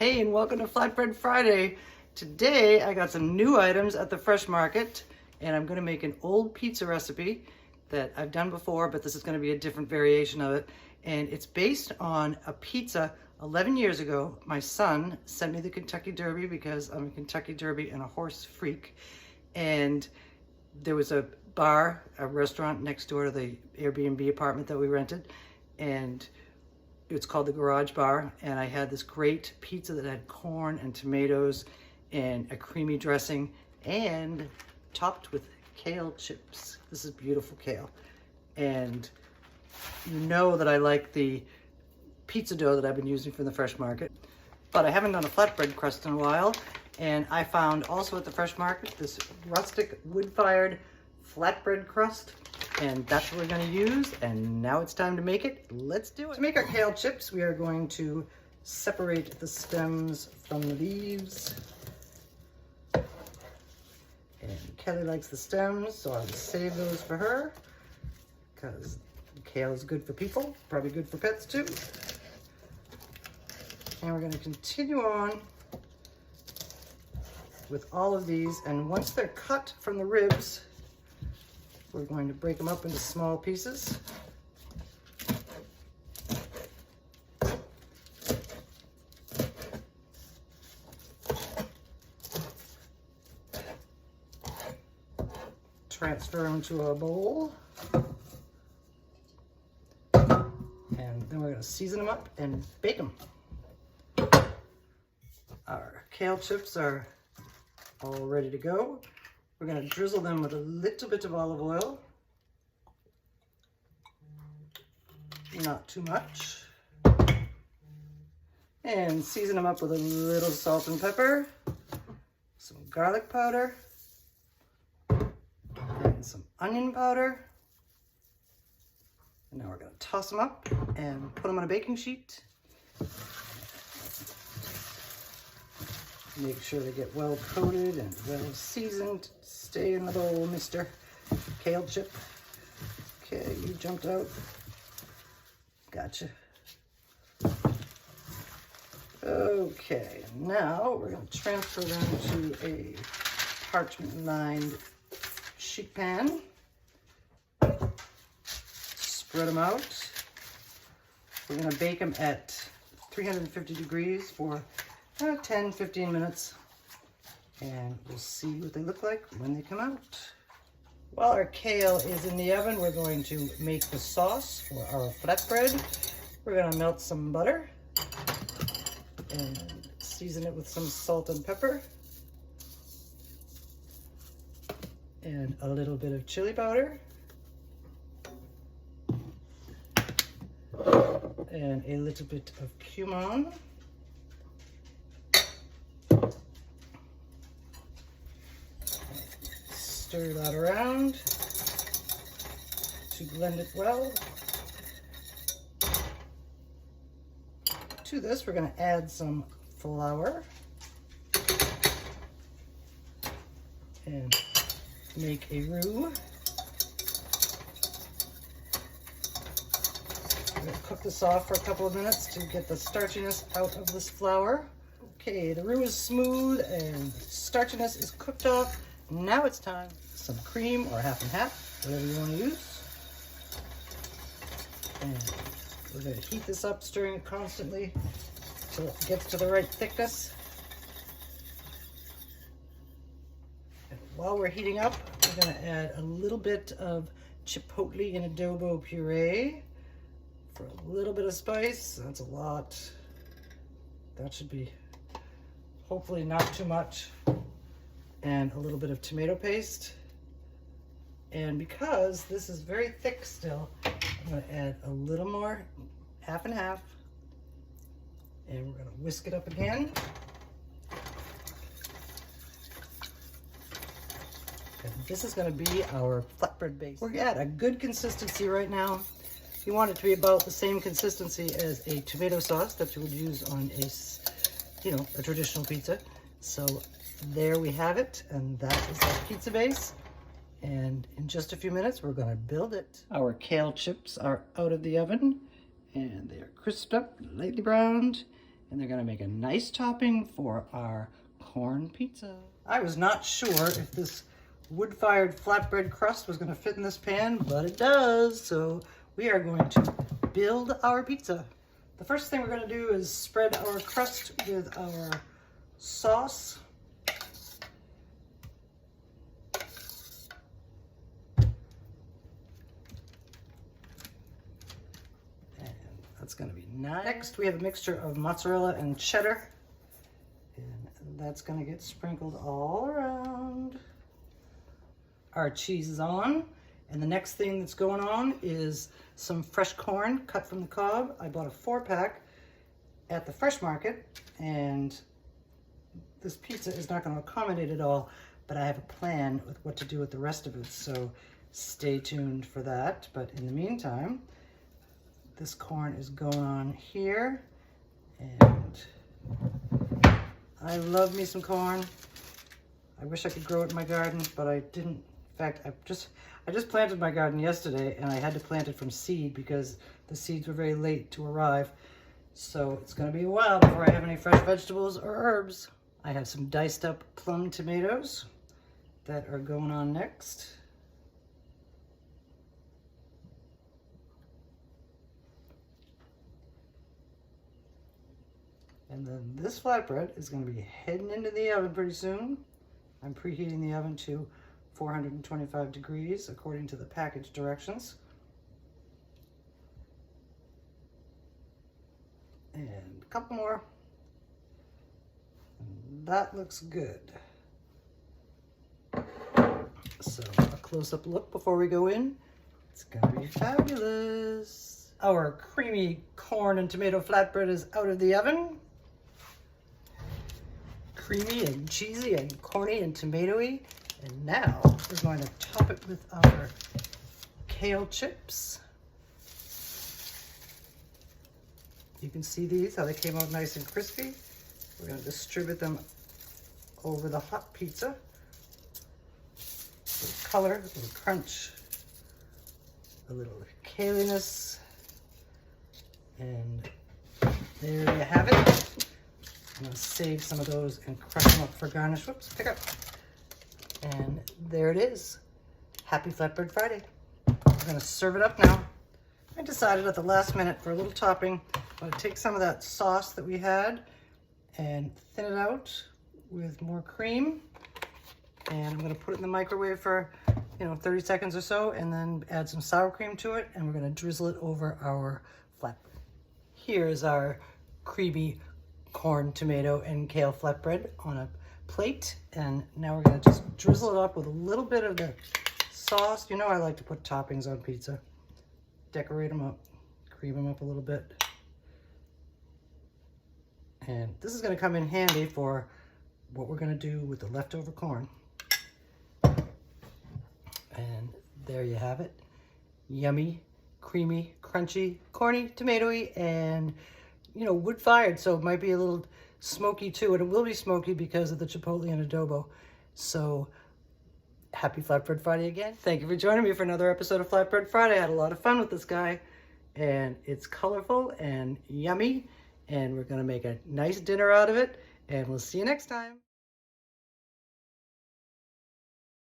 Hey, and welcome to Flatbread Friday. Today I got some new items at the Fresh Market, and I'm going to make an old pizza recipe that I've done before, but this is going to be a different variation of it. And it's based on a pizza 11 years ago. My son sent me the Kentucky Derby because I'm a Kentucky Derby and a horse freak. And there was a bar, a restaurant next door to the Airbnb apartment that we rented. And it's called the Garage Bar, and I had this great pizza that had corn and tomatoes and a creamy dressing and topped with kale chips. This is beautiful kale. And you know that I like the pizza dough that I've been using from the Fresh Market, but I haven't done a flatbread crust in a while. And I found also at the Fresh Market this rustic wood-fired flatbread crust, and that's what we're going to use. And now it's time to make it. Let's do it. To make our kale chips, we are going to separate the stems from the leaves. And Kelly likes the stems, so I'll save those for her because kale is good for people, probably good for pets too. And we're going to continue on with all of these, and once they're cut from the ribs, we're going to break them up into small pieces. Transfer them to a bowl. And then we're going to season them up and bake them. Our kale chips are all ready to go. We're going to drizzle them with a little bit of olive oil, not too much, and season them up with a little salt and pepper, some garlic powder, and some onion powder. And now we're going to toss them up and put them on a baking sheet. Make sure they get well coated and well seasoned. Stay in the bowl, Mr. Kale Chip. Okay, you jumped out. Gotcha. Okay, now we're going to transfer them to a parchment-lined sheet pan. Spread them out. We're going to bake them at 350 degrees for 10-15 minutes, and we'll see what they look like when they come out. While our kale is in the oven, we're going to make the sauce for our flatbread. We're going to melt some butter and season it with some salt and pepper and a little bit of chili powder and a little bit of cumin. Stir that around to blend it well. To this, we're going to add some flour and make a roux. We're going to cook this off for a couple of minutes to get the starchiness out of this flour. Okay, the roux is smooth and starchiness is cooked off. Now it's time for some cream, or half and half, whatever you want to use. And we're going to heat this up, stirring it constantly until it gets to the right thickness. And while we're heating up, we're going to add a little bit of chipotle and adobo puree for a little bit of spice. That's a lot. That should be hopefully not too much. And a little bit of tomato paste. And because this is very thick still, I'm going to add a little more, half and half. And we're going to whisk it up again. And this is going to be our flatbread base. We're at a good consistency right now. You want it to be about the same consistency as a tomato sauce that you would use on a traditional pizza. So there we have it, and that is our pizza base. And in just a few minutes, we're going to build it. Our kale chips are out of the oven, and they are crisped up, lightly browned, and they're gonna make a nice topping for our corn pizza. I was not sure if this wood-fired flatbread crust was gonna fit in this pan, but it does. So we are going to build our pizza. The first thing we're gonna do is spread our crust with our sauce. That's gonna be nice. Next, we have a mixture of mozzarella and cheddar. And that's gonna get sprinkled all around. Our cheese is on. And the next thing that's going on is some fresh corn cut from the cob. I bought a 4-pack at the Fresh Market, and this pizza is not gonna accommodate it all, but I have a plan with what to do with the rest of it, so stay tuned for that. But in the meantime, this corn is going on here, and I love me some corn. I wish I could grow it in my garden, but I didn't. In fact, I just planted my garden yesterday, and I had to plant it from seed because the seeds were very late to arrive. So it's gonna be a while before I have any fresh vegetables or herbs. I have some diced up plum tomatoes that are going on next. And then this flatbread is going to be heading into the oven pretty soon. I'm preheating the oven to 425 degrees according to the package directions. And a couple more. And that looks good. So a close-up look before we go in. It's going to be fabulous. Our creamy corn and tomato flatbread is out of the oven. Creamy and cheesy and corny and tomatoey. And now we're going to top it with our kale chips. You can see these, how they came out nice and crispy. We're going to distribute them over the hot pizza. A little color, a little crunch, a little kaliness. And there you have it. I'm gonna save some of those and crush them up for garnish. Whoops, pick up. And there it is. Happy Flatbread Friday. We're gonna serve it up now. I decided at the last minute for a little topping, I'm gonna take some of that sauce that we had and thin it out with more cream. And I'm gonna put it in the microwave for 30 seconds or so, and then add some sour cream to it, and we're gonna drizzle it over our flatbread. Here's our creamy corn, tomato, and kale flatbread on a plate, and now we're gonna just drizzle it up with a little bit of the sauce. You know I like to put toppings on pizza. Decorate them up, cream them up a little bit. And this is gonna come in handy for what we're gonna do with the leftover corn. And there you have it. Yummy, creamy, crunchy, corny, tomatoey, and wood fired, so it might be a little smoky too, and it will be smoky because of the chipotle and adobo. So happy Flatbread Friday again. Thank you for joining me for another episode of Flatbread Friday. I had a lot of fun with this guy, and it's colorful and yummy, and we're gonna make a nice dinner out of it, and we'll see you next time.